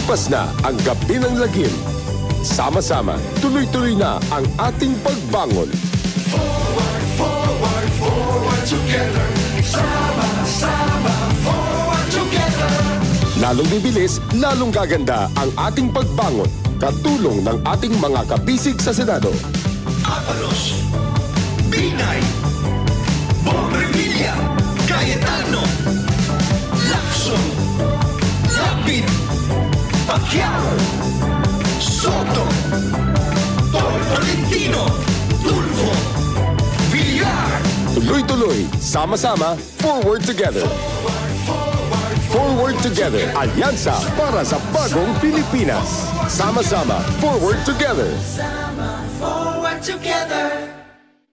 Lumipas na ang gabi ng lagim. Sama-sama, tuloy-tuloy na ang ating pagbangon. Forward, forward, forward together. Sama-sama, forward together. Lalong bibilis, lalong gaganda ang ating pagbangon. Katulong ng ating mga kabisig sa Senado. Abalos, Binay, Bong Revilla, Cayetano, Lacson, Lapid, Pacquiao, Soto, Tolentino, Tulfo, Villar. Tuloy-tuloy, sama-sama, forward together. Forward together, alyansa para sa bagong Pilipinas. Sama-sama, forward together. Forward together.